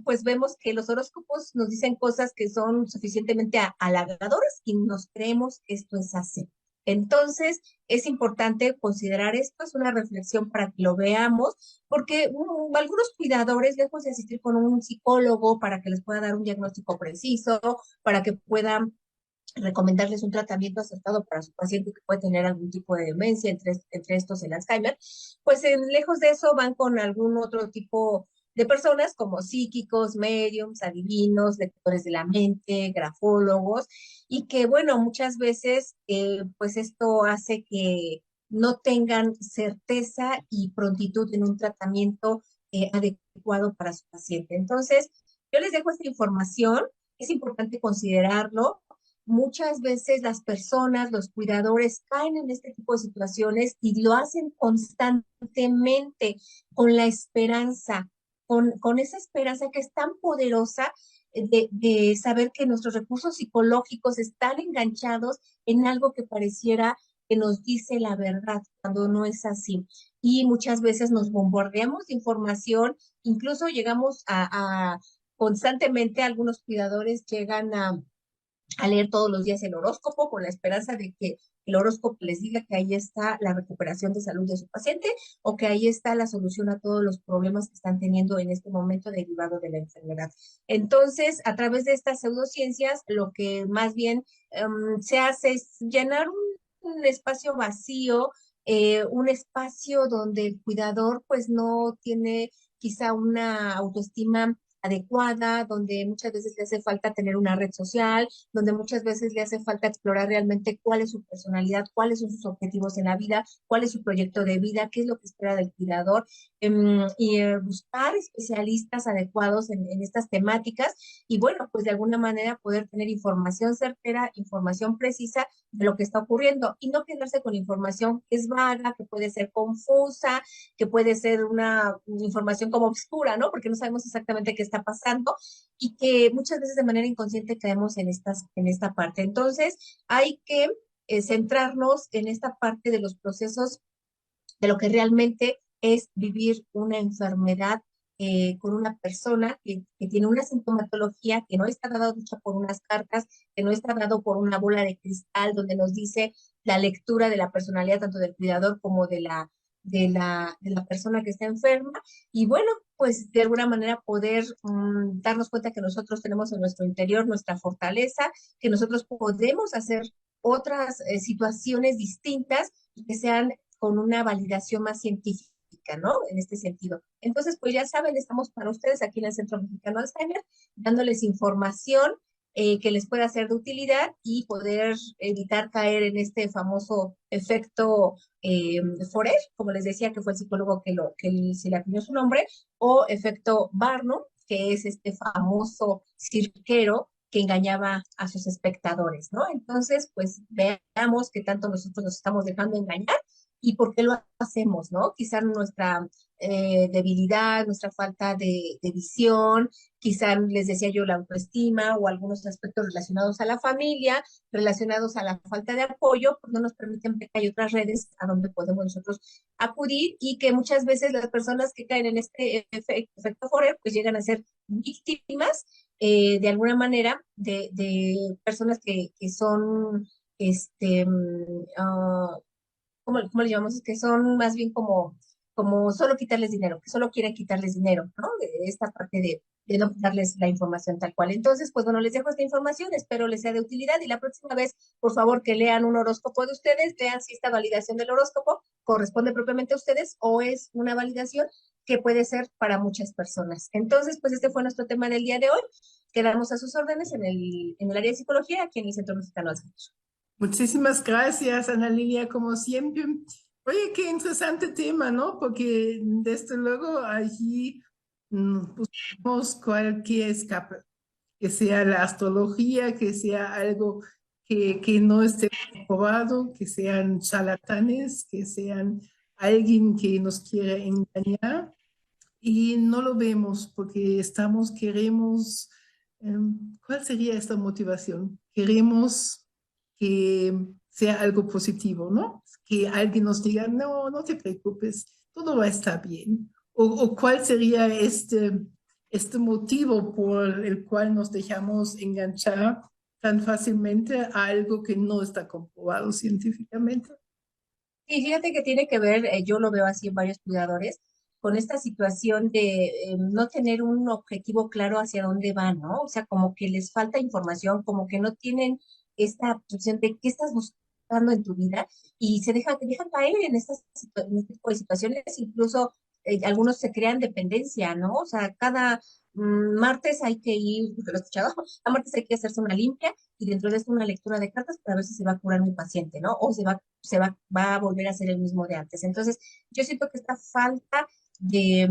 pues vemos que los horóscopos nos dicen cosas que son suficientemente halagadoras y nos creemos que esto es así. Entonces, es importante considerar esto, es una reflexión para que lo veamos, porque algunos cuidadores, lejos de asistir con un psicólogo para que les pueda dar un diagnóstico preciso, para que puedan recomendarles un tratamiento acertado para su paciente que puede tener algún tipo de demencia, entre estos el Alzheimer, pues lejos de eso van con algún otro tipo de personas como psíquicos, médiums, adivinos, lectores de la mente, grafólogos, y que bueno, muchas veces pues esto hace que no tengan certeza y prontitud en un tratamiento adecuado para su paciente. Entonces, yo les dejo esta información, es importante considerarlo. Muchas veces las personas, los cuidadores, caen en este tipo de situaciones y lo hacen constantemente con la esperanza, con esa esperanza que es tan poderosa de saber que nuestros recursos psicológicos están enganchados en algo que pareciera que nos dice la verdad, cuando no es así. Y muchas veces nos bombardeamos de información, incluso llegamos constantemente, algunos cuidadores llegan a leer todos los días el horóscopo con la esperanza de que el horóscopo les diga que ahí está la recuperación de salud de su paciente o que ahí está la solución a todos los problemas que están teniendo en este momento derivado de la enfermedad. Entonces, a través de estas pseudociencias, lo que más bien se hace es llenar un espacio vacío, un espacio donde el cuidador pues no tiene quizá una autoestima adecuada, donde muchas veces le hace falta tener una red social, donde muchas veces le hace falta explorar realmente cuál es su personalidad, cuáles son sus objetivos en la vida, cuál es su proyecto de vida, qué es lo que espera del cuidador, y buscar especialistas adecuados en estas temáticas y bueno, pues de alguna manera poder tener información certera, información precisa de lo que está ocurriendo y no quedarse con información que es vaga, que puede ser confusa, que puede ser una información como obscura, ¿no? Porque no sabemos exactamente qué está pasando y que muchas veces de manera inconsciente caemos en esta parte. Entonces, hay que centrarnos en esta parte de los procesos de lo que realmente es vivir una enfermedad con una persona que tiene una sintomatología que no está dado dicha por unas cartas, que no está dado por una bola de cristal donde nos dice la lectura de la personalidad tanto del cuidador como de la persona que está enferma. Y bueno, pues de alguna manera poder darnos cuenta que nosotros tenemos en nuestro interior nuestra fortaleza, que nosotros podemos hacer otras situaciones distintas y que sean con una validación más científica, ¿no? En este sentido. Entonces, pues ya saben, estamos para ustedes aquí en el Centro Mexicano Alzheimer, dándoles información que les pueda ser de utilidad y poder evitar caer en este famoso efecto Forer, como les decía, que fue el psicólogo que se le acuñó su nombre, o efecto Barnum, que es este famoso cirquero que engañaba a sus espectadores, ¿no? Entonces, pues veamos qué tanto nosotros nos estamos dejando engañar y por qué lo hacemos, ¿no? Quizá nuestra debilidad, nuestra falta de visión, quizá les decía yo la autoestima o algunos aspectos relacionados a la familia, relacionados a la falta de apoyo, pues no nos permiten ver que hay otras redes a donde podemos nosotros acudir y que muchas veces las personas que caen en este efecto Forer pues llegan a ser víctimas de alguna manera de personas que son ¿cómo le llamamos? Que son más bien como solo quitarles dinero, que solo quieren quitarles dinero, ¿no? Esta parte de no darles la información tal cual. Entonces, pues bueno, les dejo esta información, espero les sea de utilidad y la próxima vez, por favor, que lean un horóscopo de ustedes, vean si esta validación del horóscopo corresponde propiamente a ustedes o es una validación que puede ser para muchas personas. Entonces, pues este fue nuestro tema del día de hoy. Quedamos a sus órdenes en el área de psicología aquí en el Centro Mexicano de Alzheimer. Muchísimas gracias, Ana Lilia, como siempre. Oye, qué interesante tema, ¿no? Porque desde luego allí buscamos cualquier escape, que sea la astrología, que sea algo que no esté comprobado, que sean charlatanes, que sean alguien que nos quiere engañar y no lo vemos porque queremos, ¿cuál sería esta motivación? Queremos que sea algo positivo, ¿no? Que alguien nos diga, no, no te preocupes, todo va a estar bien. O cuál sería este motivo por el cual nos dejamos enganchar tan fácilmente a algo que no está comprobado científicamente. Y fíjate que tiene que ver, yo lo veo así en varios cuidadores, con esta situación de no tener un objetivo claro hacia dónde van, ¿no? O sea, como que les falta información, como que no tienen esta opción de qué estás buscando en tu vida y dejan caer en en este tipo de situaciones, incluso algunos se crean dependencia, ¿no? O sea, cada martes hay que ir, porque lo he escuchado, cada martes hay que hacerse una limpia y dentro de esto una lectura de cartas para ver si se va a curar mi paciente, ¿no? O va a volver a ser el mismo de antes. Entonces, yo siento que esta falta de,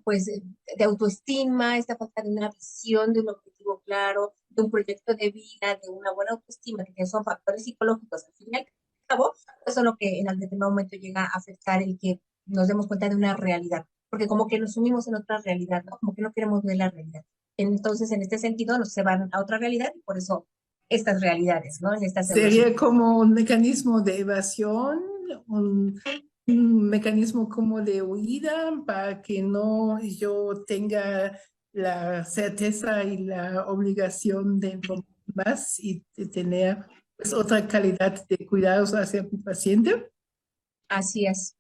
pues, de autoestima, esta falta de una visión, de un objetivo claro, de un proyecto de vida, de una buena autoestima, que son factores psicológicos al fin y al cabo, eso es lo que en algún determinado momento llega a afectar el que nos demos cuenta de una realidad, porque como que nos sumimos en otra realidad, ¿no? Como que no queremos ver la realidad. Entonces, en este sentido, nos se van a otra realidad y por eso estas realidades, ¿no? En estas Sería pseudociencias. como un mecanismo de evasión, un, un mecanismo como de huida para que no yo tenga la certeza y la obligación de informar más y de tener pues, otra calidad de cuidados hacia mi paciente. Así es,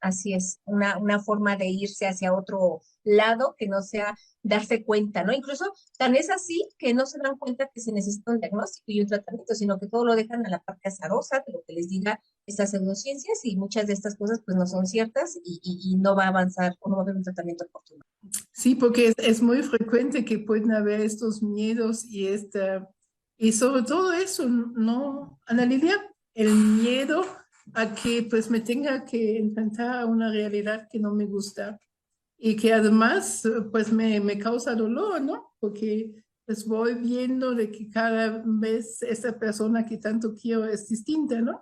una forma de irse hacia otro lado que no sea darse cuenta, ¿no? Incluso tan es así que no se dan cuenta que se necesita un diagnóstico y un tratamiento, sino que todo lo dejan a la parte azarosa de lo que les diga estas pseudociencias y muchas de estas cosas pues no son ciertas y no va a avanzar o no va a haber un tratamiento oportuno. Sí, porque es muy frecuente que pueden haber estos miedos y sobre todo eso, ¿no, Ana Lilia? El miedo a que pues me tenga que enfrentar a una realidad que no me gusta y que además pues me causa dolor, ¿no? Porque pues voy viendo de que cada vez esa persona que tanto quiero es distinta, ¿no?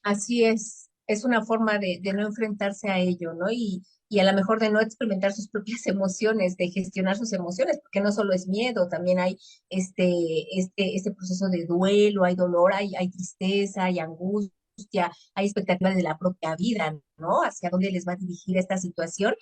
Así es una forma de no enfrentarse a ello, ¿no? Y a lo mejor de no experimentar sus propias emociones, de gestionar sus emociones, porque no solo es miedo, también hay este proceso de duelo, hay dolor, hay tristeza, hay angustia, hay expectativas de la propia vida, ¿no? Hacia dónde les va a dirigir esta situación,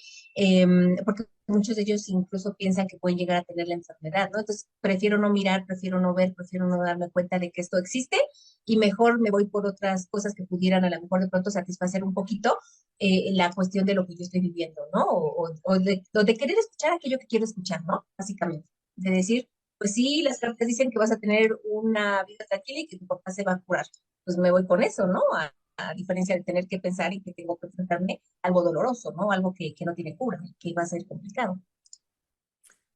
porque muchos de ellos incluso piensan que pueden llegar a tener la enfermedad, ¿no? Entonces, prefiero no mirar, prefiero no ver, prefiero no darme cuenta de que esto existe y mejor me voy por otras cosas que pudieran a lo mejor de pronto satisfacer un poquito la cuestión de lo que yo estoy viviendo, ¿no? O de querer escuchar aquello que quiero escuchar, ¿no? Básicamente. De decir, pues sí, las cartas dicen que vas a tener una vida tranquila y que tu papá se va a curar. Pues me voy con eso, ¿no? A diferencia de tener que pensar y que tengo que enfrentarme a algo doloroso, ¿no? Algo que no tiene cura, que va a ser complicado.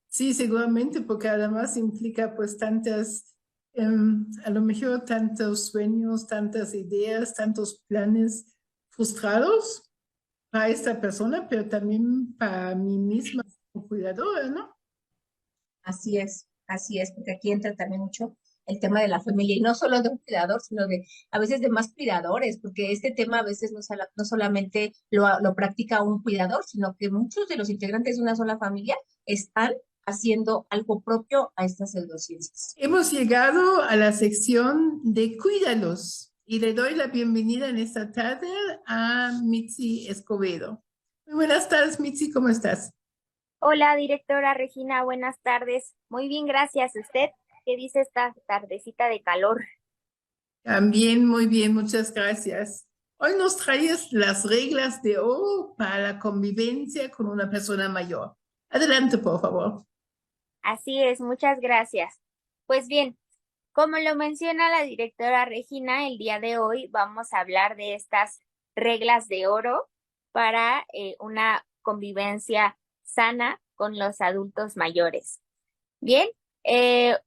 Sí, seguramente, porque además implica pues a lo mejor tantos sueños, tantas ideas, tantos planes frustrados para esta persona, pero también para mí misma como cuidadora, ¿no? Así es, porque aquí entra también mucho el tema de la familia, y no solo de un cuidador, sino de a veces de más cuidadores, porque este tema a veces no solamente lo practica un cuidador, sino que muchos de los integrantes de una sola familia están haciendo algo propio a estas pseudociencias. Hemos llegado a la sección de Cuídalos y le doy la bienvenida en esta tarde a Mitzi Escobedo. Muy buenas tardes, Mitzi, ¿cómo estás? Hola, directora Regina, buenas tardes. Muy bien, gracias. ¿Usted qué dice esta tardecita de calor? También muy bien, muchas gracias. Hoy nos traes las reglas de oro para la convivencia con una persona mayor. Adelante, por favor. Así es, muchas gracias. Pues bien, como lo menciona la directora Regina, el día de hoy vamos a hablar de estas reglas de oro para una convivencia sana con los adultos mayores. Bien,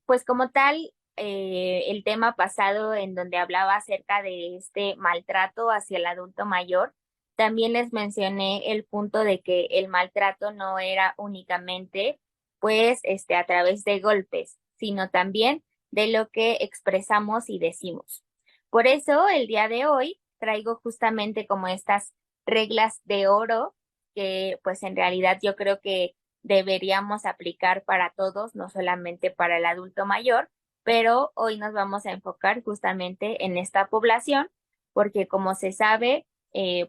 pues como tal, el tema pasado en donde hablaba acerca de este maltrato hacia el adulto mayor, también les mencioné el punto de que el maltrato no era únicamente, pues, a través de golpes, sino también de lo que expresamos y decimos. Por eso, el día de hoy traigo justamente como estas reglas de oro que, pues, en realidad yo creo que deberíamos aplicar para todos, no solamente para el adulto mayor, pero hoy nos vamos a enfocar justamente en esta población, porque como se sabe,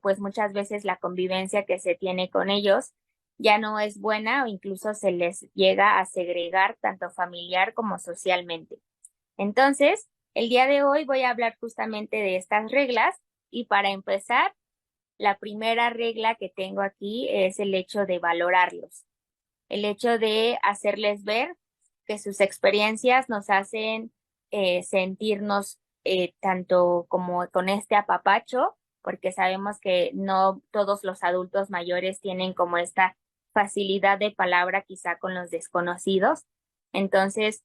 pues muchas veces la convivencia que se tiene con ellos ya no es buena o incluso se les llega a segregar tanto familiar como socialmente. Entonces, el día de hoy voy a hablar justamente de estas reglas y para empezar, la primera regla que tengo aquí es el hecho de valorarlos, el hecho de hacerles ver que sus experiencias nos hacen sentirnos tanto como con este apapacho, porque sabemos que no todos los adultos mayores tienen como esta facilidad de palabra quizá con los desconocidos. Entonces,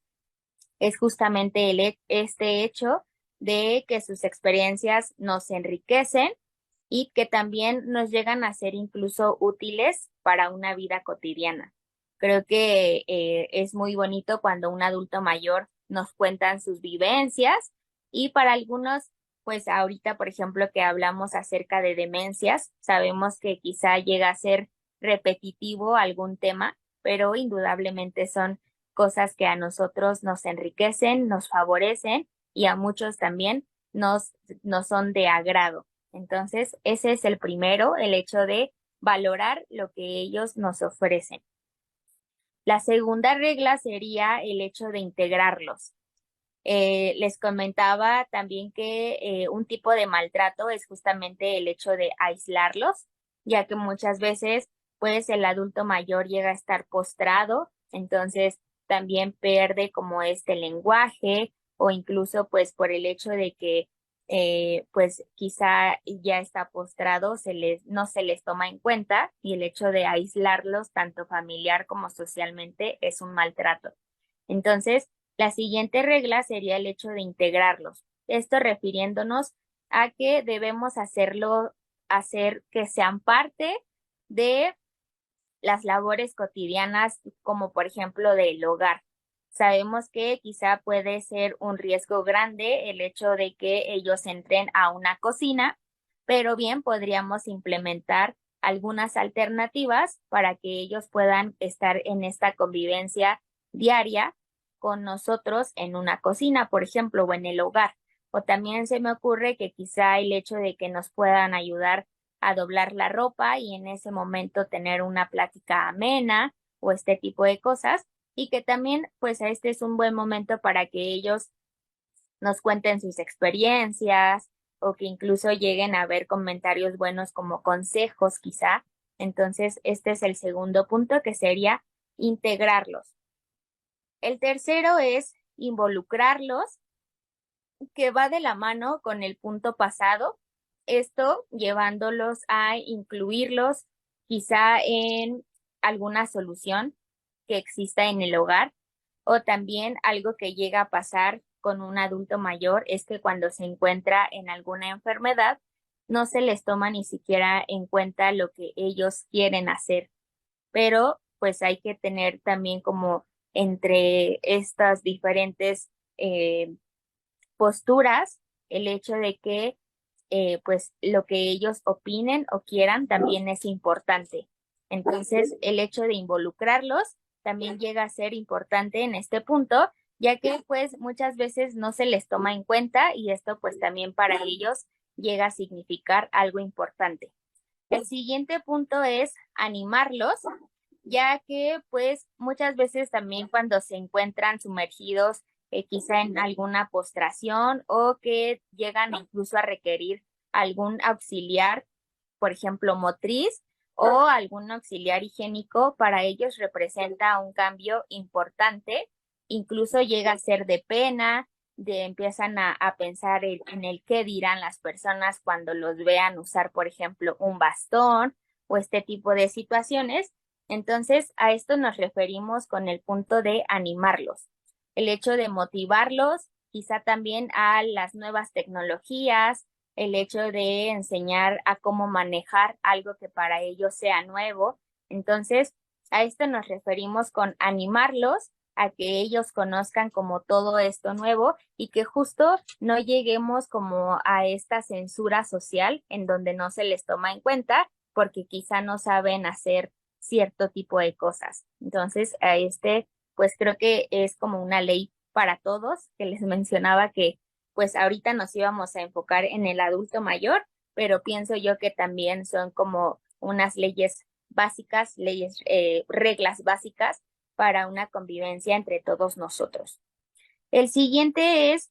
es justamente este hecho de que sus experiencias nos enriquecen y que también nos llegan a ser incluso útiles para una vida cotidiana. Creo que es muy bonito cuando un adulto mayor nos cuentan sus vivencias y para algunos, pues ahorita, por ejemplo, que hablamos acerca de demencias, sabemos que quizá llega a ser repetitivo algún tema, pero indudablemente son cosas que a nosotros nos enriquecen, nos favorecen y a muchos también nos son de agrado. Entonces, ese es el primero, el hecho de valorar lo que ellos nos ofrecen. La segunda regla sería el hecho de integrarlos. Les comentaba también que un tipo de maltrato es justamente el hecho de aislarlos, ya que muchas veces pues el adulto mayor llega a estar postrado, entonces también pierde como este lenguaje o incluso pues por el hecho de que pues quizá ya está postrado, no se les toma en cuenta y el hecho de aislarlos tanto familiar como socialmente es un maltrato. Entonces, la siguiente regla sería el hecho de integrarlos. Esto refiriéndonos a que debemos hacer que sean parte de las labores cotidianas, como por ejemplo del hogar. Sabemos que quizá puede ser un riesgo grande el hecho de que ellos entren a una cocina, pero bien podríamos implementar algunas alternativas para que ellos puedan estar en esta convivencia diaria con nosotros en una cocina, por ejemplo, o en el hogar. O también se me ocurre que quizá el hecho de que nos puedan ayudar a doblar la ropa y en ese momento tener una plática amena o este tipo de cosas y que también pues este es un buen momento para que ellos nos cuenten sus experiencias o que incluso lleguen a ver comentarios buenos como consejos quizá. Entonces, este es el segundo punto que sería integrarlos. El tercero es involucrarlos, que va de la mano con el punto pasado, esto llevándolos a incluirlos quizá en alguna solución que exista en el hogar o también algo que llega a pasar con un adulto mayor es que cuando se encuentra en alguna enfermedad no se les toma ni siquiera en cuenta lo que ellos quieren hacer, pero pues hay que tener también como entre estas diferentes posturas, el hecho de que pues lo que ellos opinen o quieran también es importante. Entonces, el hecho de involucrarlos también llega a ser importante en este punto, ya que pues muchas veces no se les toma en cuenta y esto pues también para ellos llega a significar algo importante. El siguiente punto es animarlos, ya que pues muchas veces también cuando se encuentran sumergidos quizá en alguna postración o que llegan incluso a requerir algún auxiliar, por ejemplo, motriz o algún auxiliar higiénico, para ellos representa un cambio importante, incluso llega a ser de pena, empiezan a pensar en el qué dirán las personas cuando los vean usar, por ejemplo, un bastón o este tipo de situaciones. Entonces, a esto nos referimos con el punto de animarlos, el hecho de motivarlos, quizá también a las nuevas tecnologías, el hecho de enseñar a cómo manejar algo que para ellos sea nuevo. Entonces, a esto nos referimos con animarlos a que ellos conozcan como todo esto nuevo y que justo no lleguemos como a esta censura social en donde no se les toma en cuenta porque quizá no saben hacer cierto tipo de cosas. Entonces, a pues creo que es como una ley para todos, que les mencionaba que pues ahorita nos íbamos a enfocar en el adulto mayor, pero pienso yo que también son como unas leyes básicas, reglas básicas para una convivencia entre todos nosotros. El siguiente es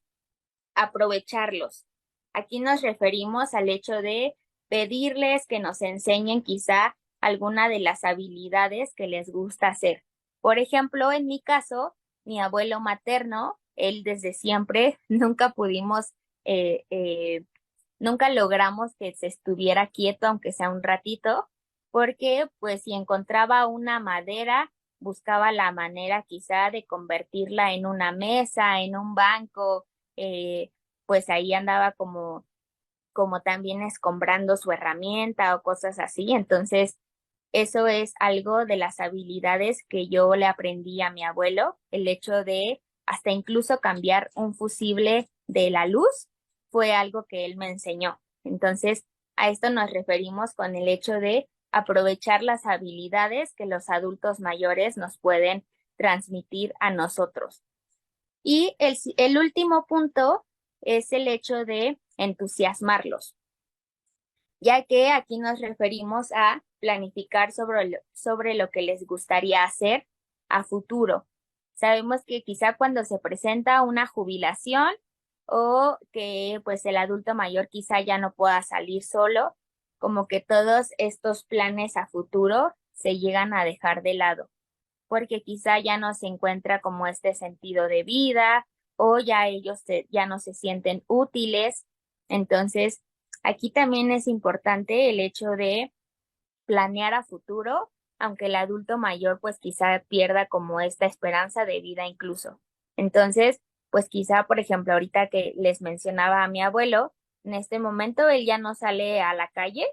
aprovecharlos. Aquí nos referimos al hecho de pedirles que nos enseñen quizá alguna de las habilidades que les gusta hacer. Por ejemplo, en mi caso, mi abuelo materno, él desde siempre eh, eh, nunca logramos que se estuviera quieto, aunque sea un ratito, porque pues si encontraba una madera, buscaba la manera quizá de convertirla en una mesa, en un banco, pues ahí andaba como también escombrando su herramienta o cosas así. Entonces, eso es algo de las habilidades que yo le aprendí a mi abuelo, el hecho de hasta incluso cambiar un fusible de la luz fue algo que él me enseñó. Entonces, a esto nos referimos con el hecho de aprovechar las habilidades que los adultos mayores nos pueden transmitir a nosotros. Y el último punto es el hecho de entusiasmarlos, ya que aquí nos referimos a planificar sobre lo que les gustaría hacer a futuro. Sabemos que quizá cuando se presenta una jubilación o que pues el adulto mayor quizá ya no pueda salir solo, como que todos estos planes a futuro se llegan a dejar de lado, porque quizá ya no se encuentra como este sentido de vida o ya ya no se sienten útiles. Entonces, aquí también es importante el hecho de planear a futuro, aunque el adulto mayor pues quizá pierda como esta esperanza de vida incluso. Entonces, pues quizá, por ejemplo, ahorita que les mencionaba a mi abuelo, en este momento él ya no sale a la calle,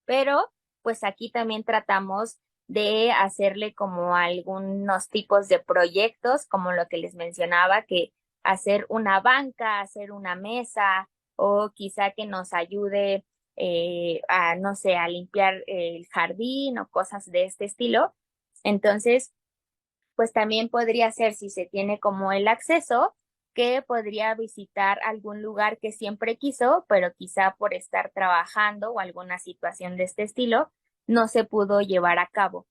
pero pues aquí también tratamos de hacerle como algunos tipos de proyectos, como lo que les mencionaba, que hacer una banca, hacer una mesa o quizá que nos ayude a, no sé, a limpiar el jardín o cosas de este estilo. Entonces, pues también podría ser, si se tiene como el acceso, que podría visitar algún lugar que siempre quiso, pero quizá por estar trabajando o alguna situación de este estilo, no se pudo llevar a cabo.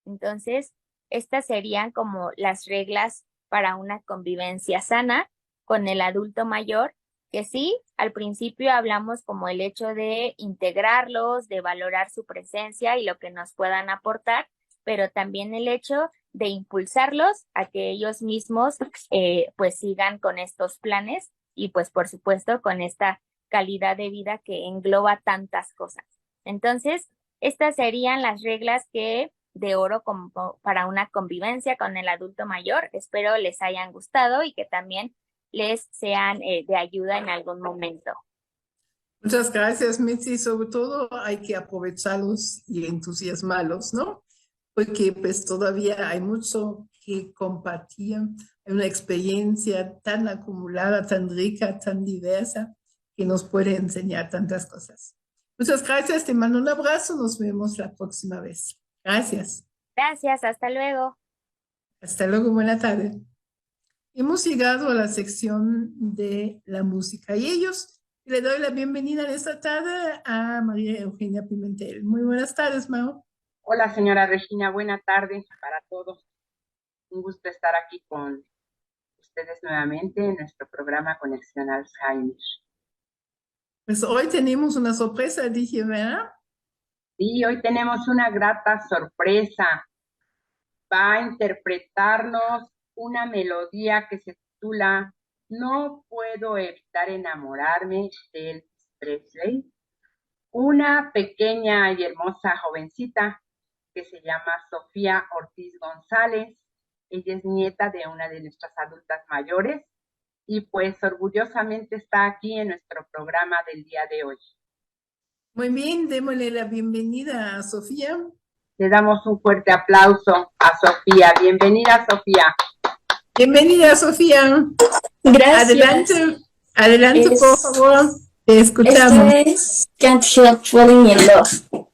Entonces, estas serían como las reglas para una convivencia sana con el adulto mayor, que sí, al principio hablamos como el hecho de integrarlos, de valorar su presencia y lo que nos puedan aportar, pero también el hecho de impulsarlos a que ellos mismos pues sigan con estos planes y pues por supuesto con esta calidad de vida que engloba tantas cosas. Entonces, estas serían las reglas que de oro como para una convivencia con el adulto mayor. Espero les hayan gustado y que también les sean de ayuda en algún momento. Muchas gracias, Mitzi. Sobre todo hay que aprovecharlos y entusiasmarlos, ¿no? Porque pues todavía hay mucho que compartir, hay una experiencia tan acumulada, tan rica, tan diversa, que nos puede enseñar tantas cosas. Muchas gracias, te mando un abrazo, nos vemos la próxima vez. Gracias. Gracias, hasta luego. Hasta luego, buena tarde. Hemos llegado a la sección de la música y le doy la bienvenida en esta tarde a María Eugenia Pimentel. Muy buenas tardes, Mau. Hola, señora Regina, buena tarde para todos. Un gusto estar aquí con ustedes nuevamente en nuestro programa Conexión Alzheimer. Pues hoy tenemos una sorpresa, dije, ¿verdad? Sí, hoy tenemos una grata sorpresa. Va a interpretarnos una melodía que se titula No puedo evitar enamorarme de Elvis Presley. Una pequeña y hermosa jovencita que se llama Sofía Ortiz González. Ella es nieta de una de nuestras adultas mayores y pues orgullosamente está aquí en nuestro programa del día de hoy. Muy bien, démosle la bienvenida a Sofía. Le damos un fuerte aplauso a Sofía. Bienvenida, Sofía. Bienvenida, Sofía. Gracias. Adelante, por favor. Te escuchamos. Esto es Can't Help Falling in Love.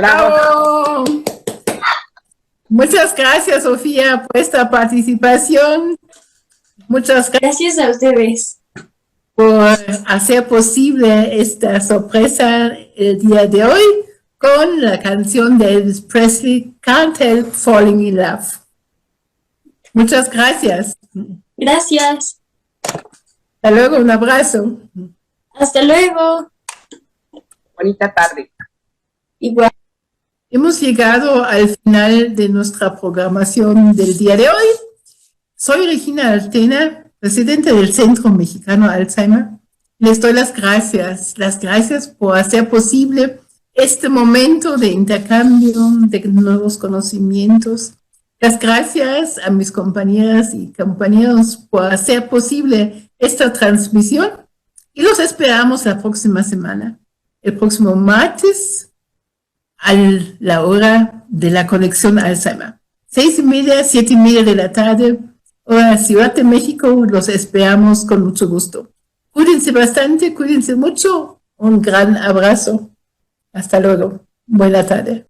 ¡Bravo! Muchas gracias, Sofía, por esta participación. Muchas gracias Gracias a ustedes. por hacer posible esta sorpresa el día de hoy con la canción de Elvis Presley, Can't Help Falling in Love. Muchas gracias. Gracias. Hasta luego, un abrazo. Hasta luego. Bonita tarde. Igual. Hemos llegado al final de nuestra programación del día de hoy. Soy Regina Altena, presidenta del Centro Mexicano Alzheimer. Les doy las gracias por hacer posible este momento de intercambio de nuevos conocimientos. Las gracias a mis compañeras y compañeros por hacer posible esta transmisión y los esperamos la próxima semana, el próximo martes, a la hora de la conexión Alzheimer. 6:30, 7:30 de la tarde, hora Ciudad de México, los esperamos con mucho gusto. Cuídense bastante, cuídense mucho. Un gran abrazo. Hasta luego. Buena tarde.